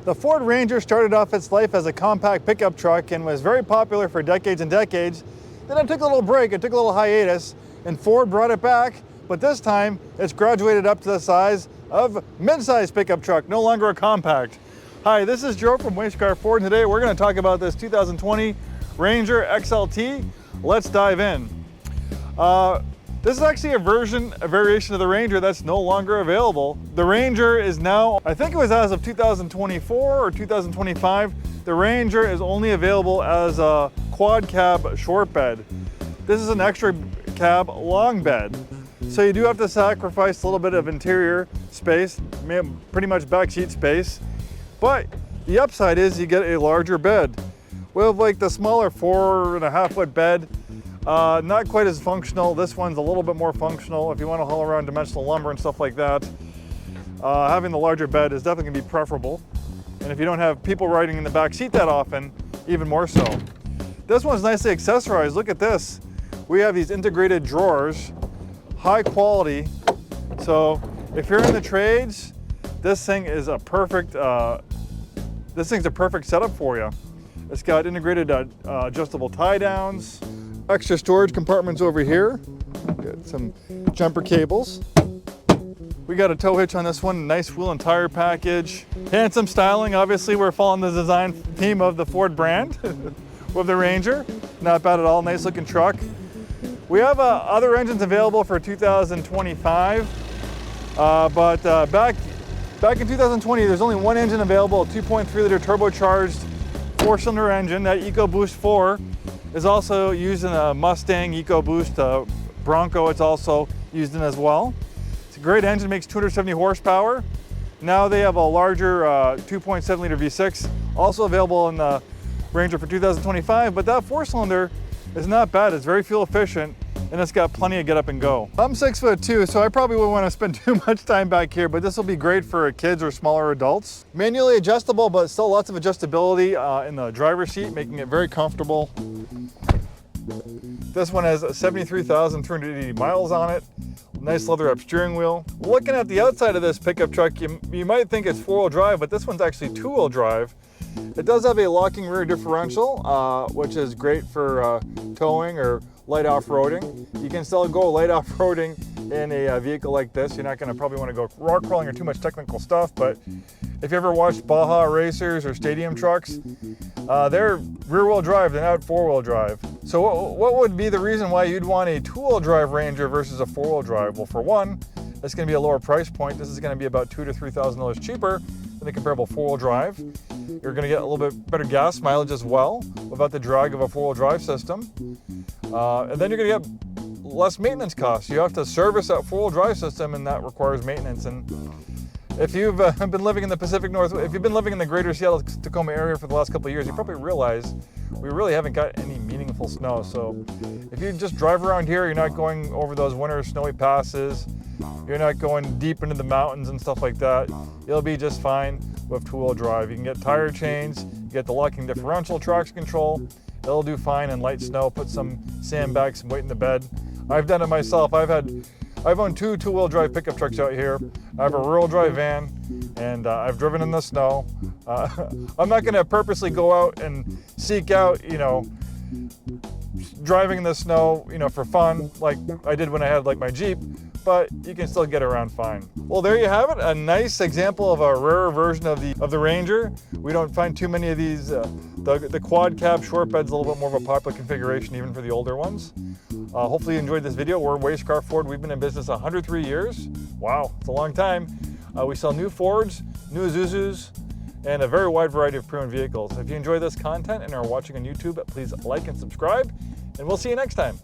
The Ford Ranger started off its life as a compact pickup truck and was very popular for decades and decades. Then it took a little break, it took a little hiatus, and Ford brought it back, but this time it's graduated up to the size of mid-size pickup truck, no longer a compact. Hi, this is Joe from Scarff Ford, and today we're going to talk about this 2020 Ranger XLT. Let's dive in. This is actually a variation of the Ranger that's no longer available. The Ranger is now, I think it was as of 2024 or 2025, the Ranger is only available as a quad cab short bed. This is an extra cab long bed. So you do have to sacrifice a little bit of interior space, pretty much back seat space. But the upside is you get a larger bed. With like the smaller 4.5 foot bed, not quite as functional. This one's a little bit more functional if you want to haul around dimensional lumber and stuff like that. Having the larger bed is definitely going to be preferable. And if you don't have people riding in the back seat that often, even more so. This one's nicely accessorized. Look at this. We have these integrated drawers, high quality. So if you're in the trades, this thing is a perfect, this thing's a perfect setup for you. It's got integrated adjustable tie downs, extra storage compartments over here. Got some jumper cables. We got a tow hitch on this one, nice wheel and tire package. Handsome styling, obviously we're following the design theme of the Ford brand with the Ranger. Not bad at all, nice looking truck. We have other engines available for 2025, but back in 2020, there's only one engine available, a 2.3 liter turbocharged 4-cylinder engine. That EcoBoost 4 is also used in a Mustang EcoBoost Bronco. It's also used in as well. It's a great engine, makes 270 horsepower. Now they have a larger 2.7 liter V6, also available in the Ranger for 2025, but that 4-cylinder is not bad. It's very fuel efficient, and it's got plenty of get up and go. I'm 6'2", so I probably wouldn't want to spend too much time back here, but this will be great for kids or smaller adults. Manually adjustable, but still lots of adjustability in the driver's seat, making it very comfortable. This one has 73,380 miles on it. Nice leather up steering wheel. Looking at the outside of this pickup truck, you might think it's 4-wheel drive, but this one's actually 2-wheel drive. It does have a locking rear differential, which is great for towing or light off-roading. You can still go light off-roading in a vehicle like this. You're not going to probably want to go rock crawling or too much technical stuff, but if you ever watched Baja racers or stadium trucks, they're rear-wheel drive, they're not 4-wheel drive. So what would be the reason why you'd want a 2-wheel drive Ranger versus a 4-wheel drive? Well, for one, it's going to be a lower price point. This is going to be about $2,000 to $3,000 cheaper than the comparable 4-wheel drive. You're going to get a little bit better gas mileage as well without the drag of a 4-wheel drive system. And then you're going to get less maintenance costs. You have to service that 4-wheel drive system, and that requires maintenance. And if you've been living in the Pacific Northwest, if you've been living in the greater Seattle, Tacoma area for the last couple of years, you probably realize we really haven't got any meaningful snow. So if you just drive around here, you're not going over those winter snowy passes, you're not going deep into the mountains and stuff like that, you'll be just fine with 2-wheel drive. You can get tire chains, you get the locking differential, traction control. It'll do fine in light snow. Put some sandbags, some weight in the bed. I've done it myself. I've owned 2 2-wheel drive pickup trucks out here. I have a rear-wheel drive van, and I've driven in the snow. I'm not going to purposely go out and seek out, driving in the snow, for fun, like I did when I had like my Jeep, but you can still get around fine. Well, there you have it, a nice example of a rarer version of the Ranger. We don't find too many of these. The quad cab short bed's a little bit more of a popular configuration even for the older ones. Hopefully you enjoyed this video. We're Scarff Ford. We've been in business 103 years. Wow, it's a long time. We sell new Fords, new Isuzus, and a very wide variety of pre-owned vehicles. If you enjoy this content and are watching on YouTube, please like and subscribe, and we'll see you next time.